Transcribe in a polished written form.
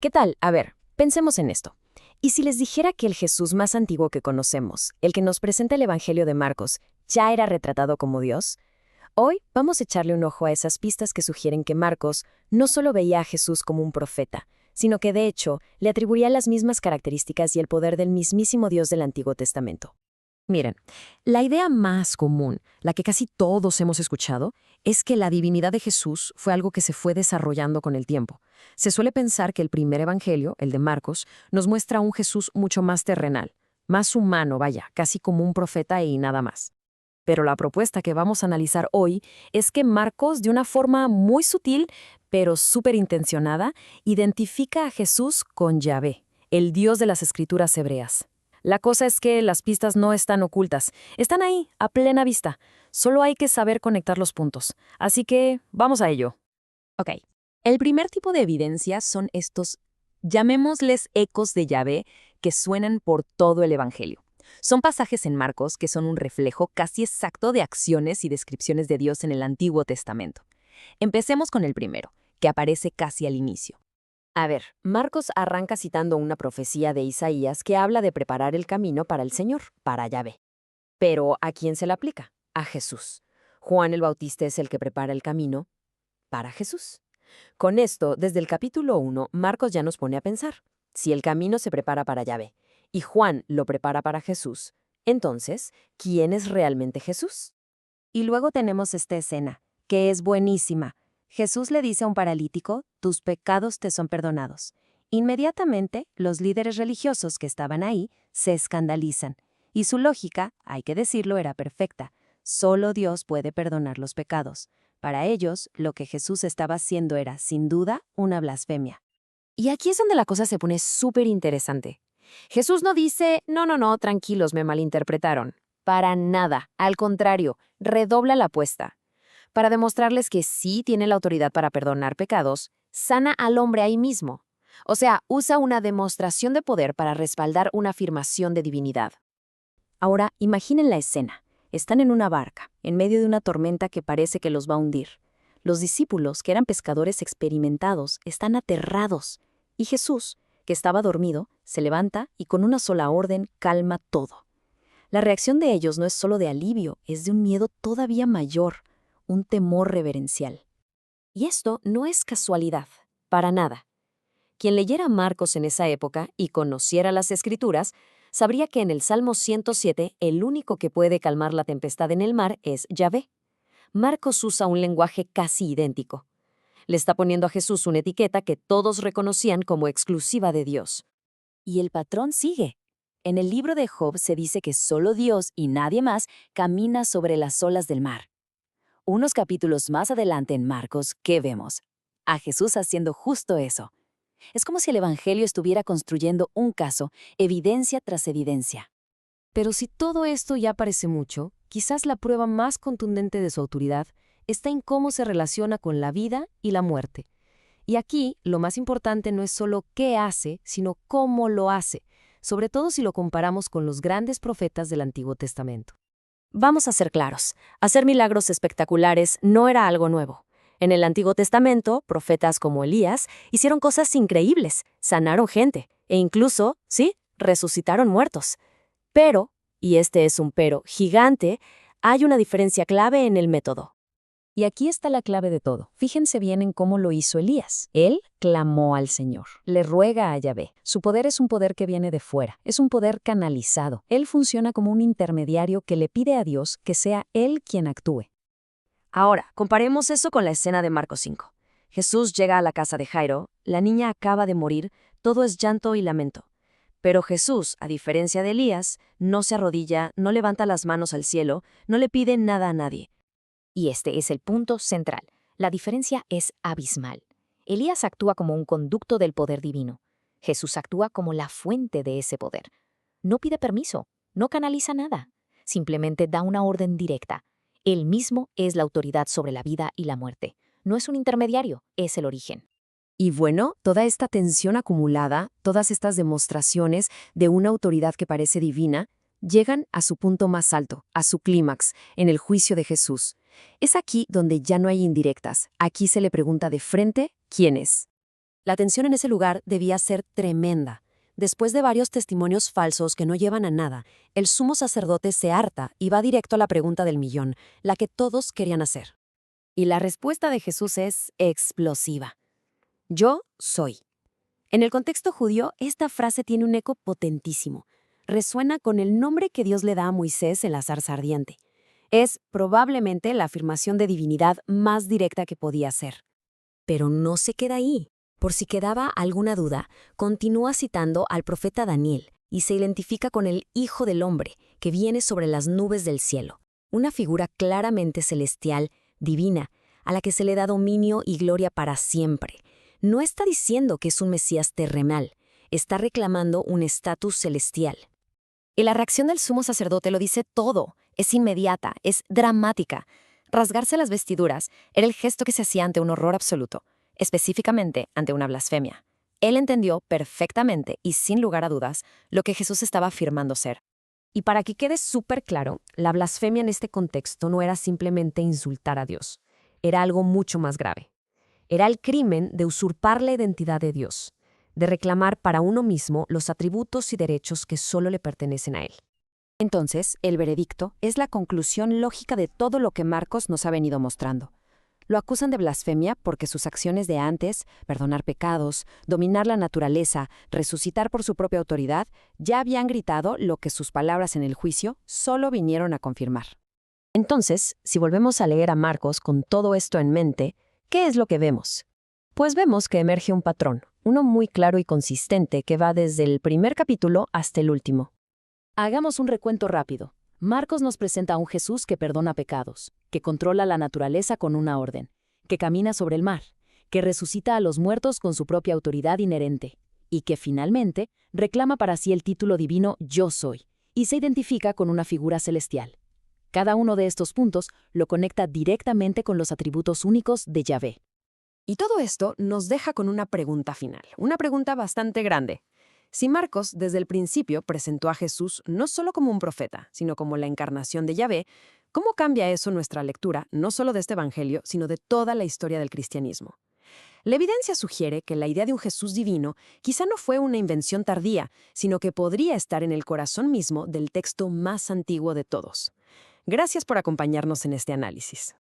¿Qué tal? A ver, pensemos en esto. ¿Y si les dijera que el Jesús más antiguo que conocemos, el que nos presenta el Evangelio de Marcos, ya era retratado como Dios? Hoy vamos a echarle un ojo a esas pistas que sugieren que Marcos no solo veía a Jesús como un profeta, sino que de hecho le atribuía las mismas características y el poder del mismísimo Dios del Antiguo Testamento. Miren, la idea más común, la que casi todos hemos escuchado, es que la divinidad de Jesús fue algo que se fue desarrollando con el tiempo. Se suele pensar que el primer evangelio, el de Marcos, nos muestra a un Jesús mucho más terrenal, más humano, vaya, casi como un profeta y nada más. Pero la propuesta que vamos a analizar hoy es que Marcos, de una forma muy sutil, pero súper intencionada, identifica a Jesús con Yahvé, el Dios de las Escrituras hebreas. La cosa es que las pistas no están ocultas, están ahí, a plena vista. Solo hay que saber conectar los puntos. Así que, vamos a ello. Ok. El primer tipo de evidencia son estos, llamémosles ecos de Yahvé, que suenan por todo el Evangelio. Son pasajes en Marcos que son un reflejo casi exacto de acciones y descripciones de Dios en el Antiguo Testamento. Empecemos con el primero, que aparece casi al inicio. A ver, Marcos arranca citando una profecía de Isaías que habla de preparar el camino para el Señor, para Yahvé. Pero ¿a quién se le aplica? A Jesús. Juan el Bautista es el que prepara el camino para Jesús. Con esto, desde el capítulo 1, Marcos ya nos pone a pensar. Si el camino se prepara para Yahvé y Juan lo prepara para Jesús, entonces, ¿quién es realmente Jesús? Y luego tenemos esta escena, que es buenísima. Jesús le dice a un paralítico, tus pecados te son perdonados. Inmediatamente, los líderes religiosos que estaban ahí se escandalizan. Y su lógica, hay que decirlo, era perfecta. Solo Dios puede perdonar los pecados. Para ellos, lo que Jesús estaba haciendo era, sin duda, una blasfemia. Y aquí es donde la cosa se pone súper interesante. Jesús no dice, no, tranquilos, me malinterpretaron. Para nada, al contrario, redobla la apuesta. Para demostrarles que sí tiene la autoridad para perdonar pecados, sana al hombre ahí mismo. O sea, usa una demostración de poder para respaldar una afirmación de divinidad. Ahora, imaginen la escena. Están en una barca, en medio de una tormenta que parece que los va a hundir. Los discípulos, que eran pescadores experimentados, están aterrados. Y Jesús, que estaba dormido, se levanta y con una sola orden calma todo. La reacción de ellos no es solo de alivio, es de un miedo todavía mayor, un temor reverencial. Y esto no es casualidad, para nada. Quien leyera Marcos en esa época y conociera las Escrituras, sabría que en el Salmo 107 el único que puede calmar la tempestad en el mar es Yahvé. Marcos usa un lenguaje casi idéntico. Le está poniendo a Jesús una etiqueta que todos reconocían como exclusiva de Dios. Y el patrón sigue. En el libro de Job se dice que solo Dios y nadie más camina sobre las olas del mar. Unos capítulos más adelante en Marcos, ¿qué vemos? A Jesús haciendo justo eso. Es como si el Evangelio estuviera construyendo un caso, evidencia tras evidencia. Pero si todo esto ya parece mucho, quizás la prueba más contundente de su autoridad está en cómo se relaciona con la vida y la muerte. Y aquí, lo más importante no es solo qué hace, sino cómo lo hace, sobre todo si lo comparamos con los grandes profetas del Antiguo Testamento. Vamos a ser claros, hacer milagros espectaculares no era algo nuevo. En el Antiguo Testamento, profetas como Elías hicieron cosas increíbles, sanaron gente e incluso, sí, resucitaron muertos. Pero, y este es un pero gigante, hay una diferencia clave en el método. Y aquí está la clave de todo. Fíjense bien en cómo lo hizo Elías. Él clamó al Señor, le ruega a Yahvé. Su poder es un poder que viene de fuera, es un poder canalizado. Él funciona como un intermediario que le pide a Dios que sea Él quien actúe. Ahora, comparemos eso con la escena de Marcos 5. Jesús llega a la casa de Jairo, la niña acaba de morir, todo es llanto y lamento. Pero Jesús, a diferencia de Elías, no se arrodilla, no levanta las manos al cielo, no le pide nada a nadie. Y este es el punto central. La diferencia es abismal. Elías actúa como un conducto del poder divino. Jesús actúa como la fuente de ese poder. No pide permiso, no canaliza nada. Simplemente da una orden directa. Él mismo es la autoridad sobre la vida y la muerte. No es un intermediario, es el origen. Y bueno, toda esta tensión acumulada, todas estas demostraciones de una autoridad que parece divina, llegan a su punto más alto, a su clímax, en el juicio de Jesús. Es aquí donde ya no hay indirectas. Aquí se le pregunta de frente, ¿quién es? La tensión en ese lugar debía ser tremenda. Después de varios testimonios falsos que no llevan a nada, el sumo sacerdote se harta y va directo a la pregunta del millón, la que todos querían hacer. Y la respuesta de Jesús es explosiva. Yo soy. En el contexto judío, esta frase tiene un eco potentísimo. Resuena con el nombre que Dios le da a Moisés en la zarza ardiente. Es probablemente la afirmación de divinidad más directa que podía ser. Pero no se queda ahí. Por si quedaba alguna duda, continúa citando al profeta Daniel y se identifica con el Hijo del Hombre, que viene sobre las nubes del cielo, una figura claramente celestial, divina, a la que se le da dominio y gloria para siempre. No está diciendo que es un Mesías terrenal, está reclamando un estatus celestial. Y la reacción del sumo sacerdote lo dice todo, es inmediata, es dramática. Rasgarse las vestiduras era el gesto que se hacía ante un horror absoluto, específicamente ante una blasfemia. Él entendió perfectamente y sin lugar a dudas lo que Jesús estaba afirmando ser. Y para que quede súper claro, la blasfemia en este contexto no era simplemente insultar a Dios, era algo mucho más grave. Era el crimen de usurpar la identidad de Dios, de reclamar para uno mismo los atributos y derechos que solo le pertenecen a Él. Entonces, el veredicto es la conclusión lógica de todo lo que Marcos nos ha venido mostrando. Lo acusan de blasfemia porque sus acciones de antes, perdonar pecados, dominar la naturaleza, resucitar por su propia autoridad, ya habían gritado lo que sus palabras en el juicio solo vinieron a confirmar. Entonces, si volvemos a leer a Marcos con todo esto en mente, ¿qué es lo que vemos? Pues vemos que emerge un patrón, uno muy claro y consistente que va desde el primer capítulo hasta el último. Hagamos un recuento rápido. Marcos nos presenta a un Jesús que perdona pecados, que controla la naturaleza con una orden, que camina sobre el mar, que resucita a los muertos con su propia autoridad inherente, y que finalmente reclama para sí el título divino Yo soy, y se identifica con una figura celestial. Cada uno de estos puntos lo conecta directamente con los atributos únicos de Yahvé. Y todo esto nos deja con una pregunta final, una pregunta bastante grande. Si Marcos desde el principio presentó a Jesús no solo como un profeta, sino como la encarnación de Yahvé, ¿cómo cambia eso nuestra lectura, no solo de este evangelio, sino de toda la historia del cristianismo? La evidencia sugiere que la idea de un Jesús divino quizá no fue una invención tardía, sino que podría estar en el corazón mismo del texto más antiguo de todos. Gracias por acompañarnos en este análisis.